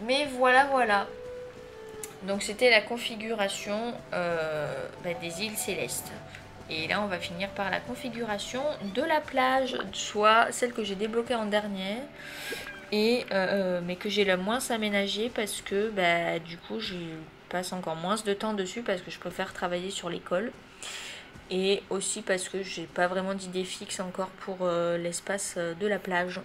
Mais voilà voilà. Donc c'était la configuration des îles Célestes. Et là, on va finir par la configuration de la plage, soit celle que j'ai débloquée en dernier, mais que j'ai le moins aménagée parce que du coup, je passe encore moins de temps dessus parce que je préfère travailler sur l'école. Et aussi parce que j'ai pas vraiment d'idée fixe encore pour l'espace de la plage.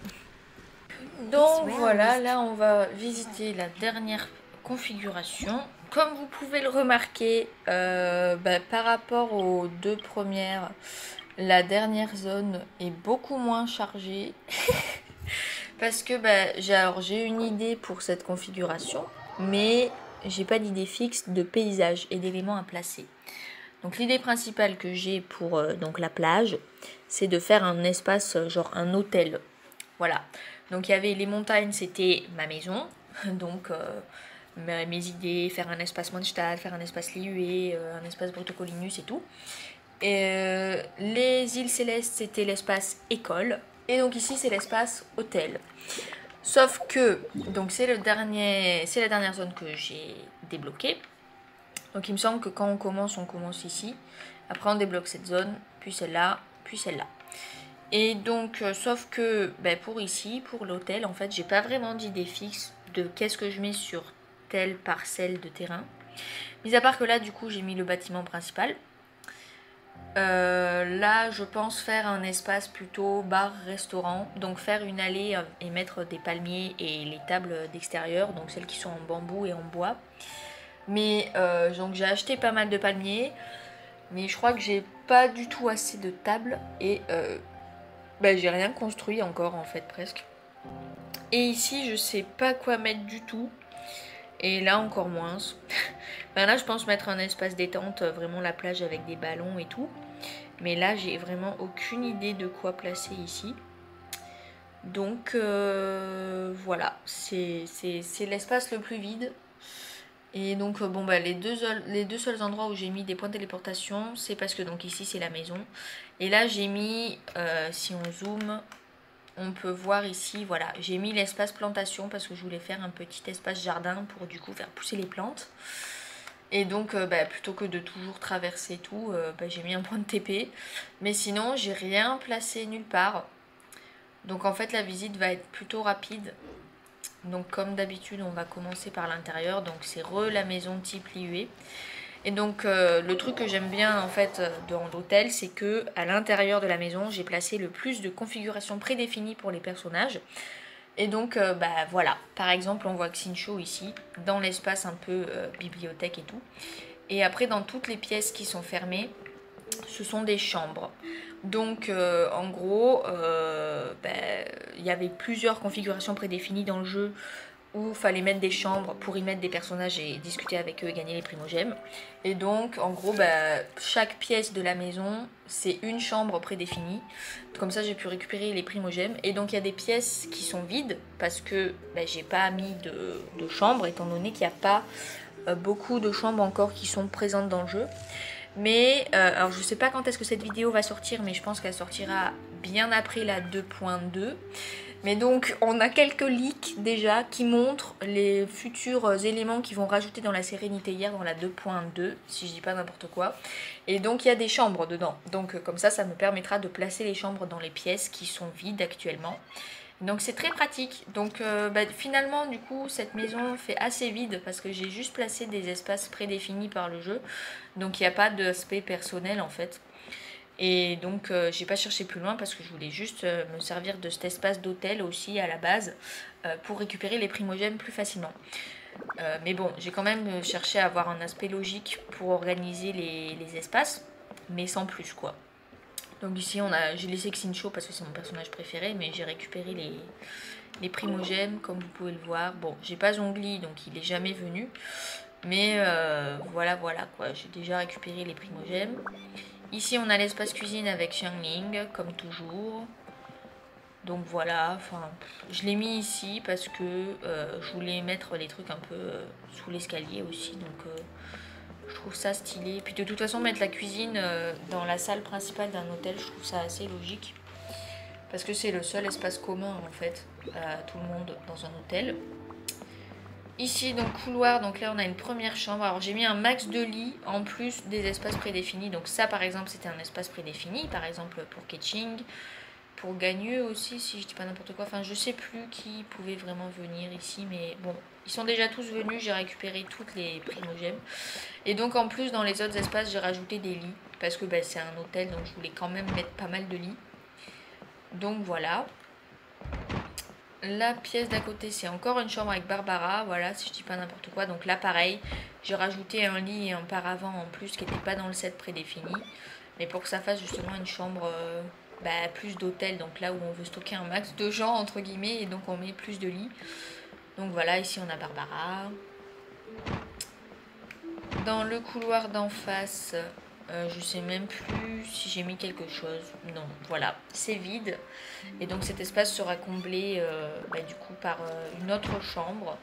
Donc voilà, là on va visiter la dernière configuration. Comme vous pouvez le remarquer, par rapport aux 2 premières, La dernière zone est beaucoup moins chargée. Parce que j'ai une idée pour cette configuration, mais j'ai pas d'idée fixe de paysage et d'éléments à placer. Donc l'idée principale que j'ai pour donc la plage, c'est de faire un espace genre un hôtel. Voilà. Donc il y avait les montagnes, c'était ma maison. Donc mes idées, faire un espace Mondstadt, faire un espace Liué, un espace Brutocolinus et tout. Et les îles célestes, c'était l'espace école. Et donc ici, c'est l'espace hôtel. Sauf que, donc c'est la dernière zone que j'ai débloquée. Donc il me semble que quand on commence ici. Après on débloque cette zone, puis celle-là, puis celle-là. Et donc, sauf que pour ici, pour l'hôtel, en fait, j'ai pas vraiment d'idée fixe de qu'est-ce que je mets sur telle parcelle de terrain. Mis à part que là, du coup, j'ai mis le bâtiment principal. Là, je pense faire un espace plutôt bar-restaurant. Donc faire une allée et mettre des palmiers et les tables d'extérieur, donc celles qui sont en bambou et en bois. Mais donc j'ai acheté pas mal de palmiers, mais je crois que j'ai pas du tout assez de tables et j'ai rien construit encore en fait presque. Et ici je sais pas quoi mettre du tout. Et là encore moins. Là je pense mettre un espace détente, vraiment la plage avec des ballons et tout. Mais là j'ai vraiment aucune idée de quoi placer ici. Donc voilà, c'est l'espace le plus vide. Et donc les deux seuls endroits où j'ai mis des points de téléportation, c'est parce que donc ici c'est la maison. Et là j'ai mis, si on zoome, on peut voir ici, voilà, j'ai mis l'espace plantation parce que je voulais faire un petit espace jardin pour du coup faire pousser les plantes. Et donc plutôt que de toujours traverser tout, j'ai mis un point de TP. Mais sinon j'ai rien placé nulle part. Donc en fait la visite va être plutôt rapide. Donc comme d'habitude on va commencer par l'intérieur. Donc c'est la maison type Liué. Et donc le truc que j'aime bien en fait dans l'hôtel, c'est que à l'intérieur de la maison j'ai placé le plus de configurations prédéfinies pour les personnages. Et donc voilà, par exemple on voit Xincho ici, dans l'espace un peu bibliothèque et tout. Et après dans toutes les pièces qui sont fermées, ce sont des chambres. Donc en gros, il y avait plusieurs configurations prédéfinies dans le jeu où il fallait mettre des chambres pour y mettre des personnages et discuter avec eux et gagner les primogèmes. Et donc en gros chaque pièce de la maison c'est une chambre prédéfinie. Comme ça j'ai pu récupérer les primogèmes. Et donc il y a des pièces qui sont vides parce que j'ai pas mis de chambre étant donné qu'il n'y a pas beaucoup de chambres encore qui sont présentes dans le jeu. Mais alors je sais pas quand est-ce que cette vidéo va sortir, mais je pense qu'elle sortira bien après la 2.2. Mais donc on a quelques leaks déjà qui montrent les futurs éléments qui vont rajouter dans la Sérénité hier dans la 2.2, si je dis pas n'importe quoi. Et donc il y a des chambres dedans. Donc comme ça me permettra de placer les chambres dans les pièces qui sont vides actuellement. Donc c'est très pratique. Donc finalement du coup cette maison fait assez vide parce que j'ai juste placé des espaces prédéfinis par le jeu. Donc il n'y a pas d'aspect personnel en fait. Et donc j'ai pas cherché plus loin parce que je voulais juste me servir de cet espace d'hôtel aussi à la base pour récupérer les primogèmes plus facilement. Mais bon, j'ai quand même cherché à avoir un aspect logique pour organiser les espaces, mais sans plus quoi. Donc ici j'ai laissé Xincho parce que c'est mon personnage préféré, mais j'ai récupéré les primogèmes comme vous pouvez le voir. Bon, j'ai pas Zhongli donc il est jamais venu, mais voilà quoi, j'ai déjà récupéré les primogèmes. Ici on a l'espace cuisine avec Xiangling comme toujours. Donc voilà, enfin je l'ai mis ici parce que je voulais mettre les trucs un peu sous l'escalier aussi, donc je trouve ça stylé. Puis de toute façon mettre la cuisine dans la salle principale d'un hôtel, je trouve ça assez logique. Parce que c'est le seul espace commun en fait à tout le monde dans un hôtel. Ici donc couloir, donc là on a une première chambre. Alors j'ai mis un max de lits en plus des espaces prédéfinis. Donc ça par exemple c'était un espace prédéfini, par exemple pour Keqing. Pour Gagneux aussi, si je dis pas n'importe quoi. Enfin, je sais plus qui pouvait vraiment venir ici, mais bon, ils sont déjà tous venus. J'ai récupéré toutes les primogèmes. Et donc, en plus, dans les autres espaces, j'ai rajouté des lits. Parce que c'est un hôtel, donc je voulais quand même mettre pas mal de lits. Donc, voilà. La pièce d'à côté, c'est encore une chambre avec Barbara. Voilà, si je dis pas n'importe quoi. Donc là, pareil, j'ai rajouté un lit et un paravent en plus qui n'était pas dans le set prédéfini. mais pour que ça fasse justement une chambre plus d'hôtel, donc là où on veut stocker un max de gens entre guillemets, et donc on met plus de lits. Donc voilà, ici on a Barbara. Dans le couloir d'en face, je sais même plus si j'ai mis quelque chose. Non, voilà, c'est vide. Et donc cet espace sera comblé du coup par une autre chambre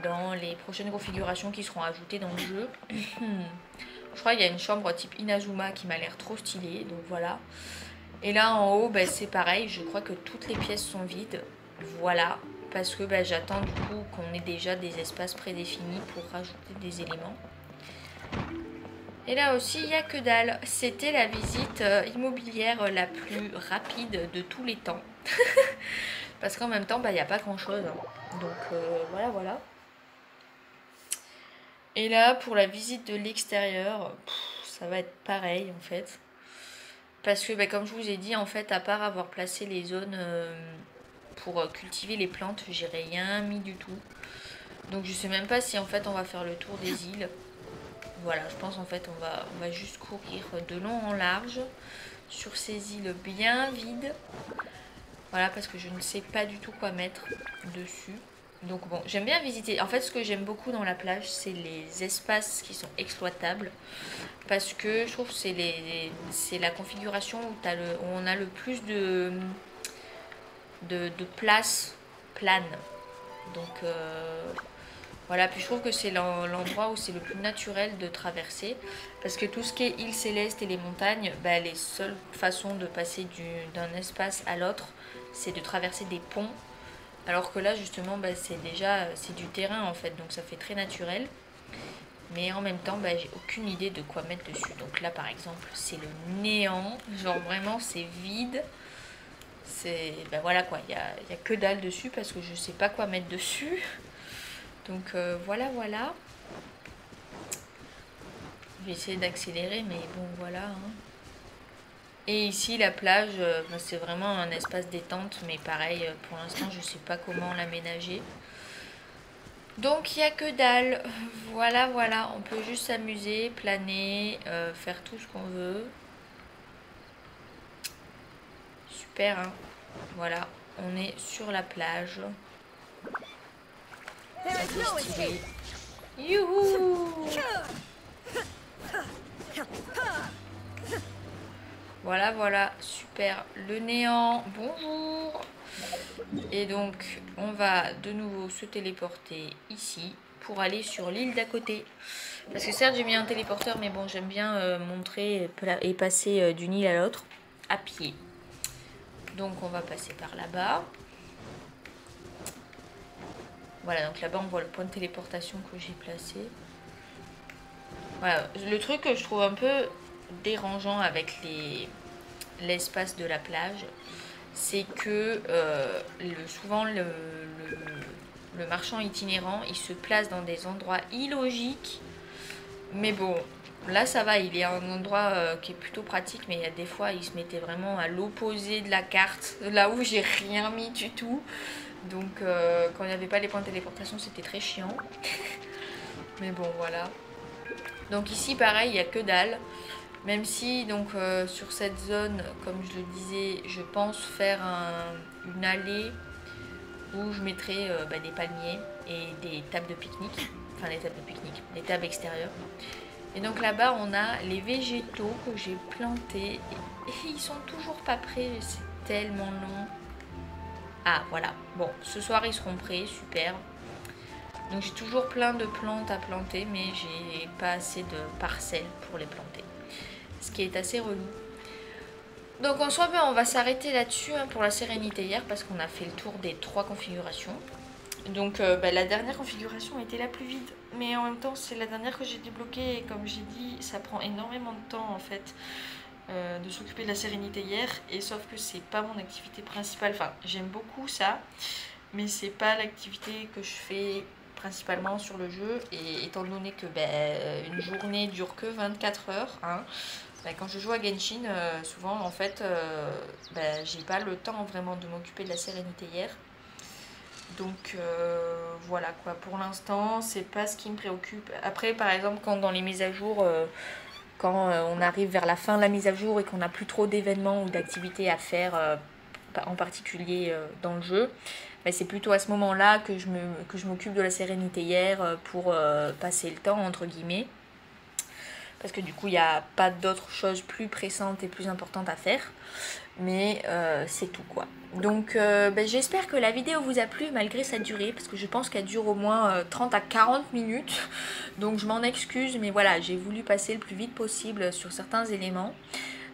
dans les prochaines configurations qui seront ajoutées dans le jeu. Je crois qu'il y a une chambre type Inazuma qui m'a l'air trop stylée, donc voilà. Et là en haut, c'est pareil, je crois que toutes les pièces sont vides. Voilà, parce que j'attends du coup qu'on ait déjà des espaces prédéfinis pour rajouter des éléments. Et là aussi, il n'y a que dalle. C'était la visite immobilière la plus rapide de tous les temps. Parce qu'en même temps, il n'y a pas grand-chose. Donc voilà. Et là, pour la visite de l'extérieur, ça va être pareil en fait. Parce que comme je vous ai dit, en fait, à part avoir placé les zones pour cultiver les plantes, j'ai rien mis du tout. Donc je sais même pas si en fait on va faire le tour des îles. Voilà, je pense en fait on va juste courir de long en large sur ces îles bien vides. Voilà, parce que je ne sais pas du tout quoi mettre dessus. Donc bon, j'aime bien visiter. En fait, ce que j'aime beaucoup dans la plage, c'est les espaces qui sont exploitables. Parce que je trouve que c'est la configuration où on a le plus de place plane. Donc voilà, puis je trouve que c'est l'endroit où c'est le plus naturel de traverser. Parce que tout ce qui est île céleste et les montagnes, les seules façons de passer d'un espace à l'autre, c'est de traverser des ponts. Alors que là, justement, c'est du terrain en fait, donc ça fait très naturel. Mais en même temps, j'ai aucune idée de quoi mettre dessus. Donc là, par exemple, c'est le néant. Genre vraiment, c'est vide. C'est voilà quoi, il y a que dalle dessus parce que je sais pas quoi mettre dessus. Donc voilà. Je vais essayer d'accélérer, mais bon, voilà. Et ici, la plage, c'est vraiment un espace détente, mais pareil, pour l'instant, je sais pas comment l'aménager. Donc, il n'y a que dalle. Voilà. On peut juste s'amuser, planer, faire tout ce qu'on veut. Super, hein. Voilà, on est sur la plage. Ça fait stylé. Youhou! Voilà, super. Le néant, bonjour. Et donc, on va de nouveau se téléporter ici pour aller sur l'île d'à côté. Parce que certes, j'ai mis un téléporteur, mais bon, j'aime bien montrer et passer d'une île à l'autre à pied. Donc, on va passer par là-bas. Voilà, donc là-bas, on voit le point de téléportation que j'ai placé. Voilà, le truc que je trouve un peu dérangeant avec l'espace de la plage, c'est que souvent le marchand itinérant, il se place dans des endroits illogiques. Mais bon, là ça va, il est à un endroit qui est plutôt pratique, mais il y a des fois, il se mettait vraiment à l'opposé de la carte, là où j'ai rien mis du tout. Donc quand il n'y avait pas les points de téléportation, c'était très chiant. Mais bon, voilà. Donc ici, pareil, il n'y a que dalle. Même si, donc, sur cette zone, comme je le disais, je pense faire une allée où je mettrai des palmiers et des tables de pique-nique. Enfin, des tables de pique-nique, des tables extérieures. Et donc là-bas, on a les végétaux que j'ai plantés. Et ils sont toujours pas prêts, c'est tellement long. Ah, voilà. Bon, ce soir, ils seront prêts, super. Donc j'ai toujours plein de plantes à planter, mais j'ai pas assez de parcelles pour les planter. Ce qui est assez relou. Donc en soi, on va s'arrêter là-dessus pour la sérénité hier, parce qu'on a fait le tour des 3 configurations. Donc la dernière configuration était la plus vide, mais en même temps c'est la dernière que j'ai débloquée, et comme j'ai dit, ça prend énormément de temps en fait de s'occuper de la sérénité hier, et sauf que c'est pas mon activité principale. Enfin, j'aime beaucoup ça, mais c'est pas l'activité que je fais principalement sur le jeu, et étant donné que une journée dure que 24 heures, hein, quand je joue à Genshin, souvent en fait j'ai pas le temps vraiment de m'occuper de la sérénité hier. Donc voilà quoi, pour l'instant c'est pas ce qui me préoccupe. Après par exemple quand dans les mises à jour, quand on arrive vers la fin de la mise à jour et qu'on n'a plus trop d'événements ou d'activités à faire, en particulier dans le jeu. Mais c'est plutôt à ce moment-là que je m'occupe de la sérénité hier pour passer le temps, entre guillemets. Parce que du coup, il n'y a pas d'autres choses plus pressantes et plus importantes à faire. Mais c'est tout quoi. Donc j'espère que la vidéo vous a plu malgré sa durée. Parce que je pense qu'elle dure au moins 30 à 40 minutes. Donc je m'en excuse. Mais voilà, j'ai voulu passer le plus vite possible sur certains éléments.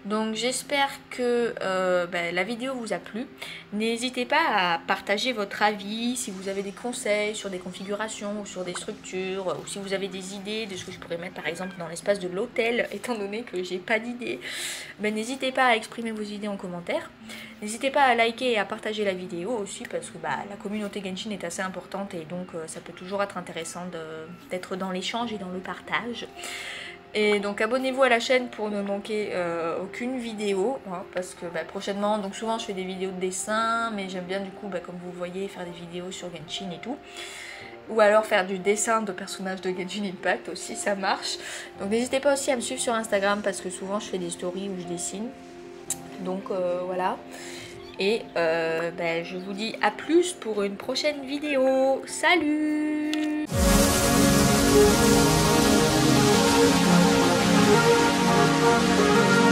Donc j'espère que la vidéo vous a plu. N'hésitez pas à partager votre avis, si vous avez des conseils sur des configurations ou sur des structures, ou si vous avez des idées de ce que je pourrais mettre par exemple dans l'espace de l'hôtel, étant donné que j'ai pas d'idées. N'hésitez pas à exprimer vos idées en commentaire. N'hésitez pas à liker et à partager la vidéo aussi, parce que la communauté Genshin est assez importante et donc ça peut toujours être intéressant d'être dans l'échange et dans le partage. Et donc abonnez-vous à la chaîne pour ne manquer aucune vidéo, hein, parce que prochainement, donc souvent je fais des vidéos de dessin, mais j'aime bien du coup, comme vous voyez, faire des vidéos sur Genshin et tout. Ou alors faire du dessin de personnages de Genshin Impact aussi, ça marche. Donc n'hésitez pas aussi à me suivre sur Instagram, parce que souvent je fais des stories où je dessine. Donc voilà. Et je vous dis à plus pour une prochaine vidéo. Salut! Thank you.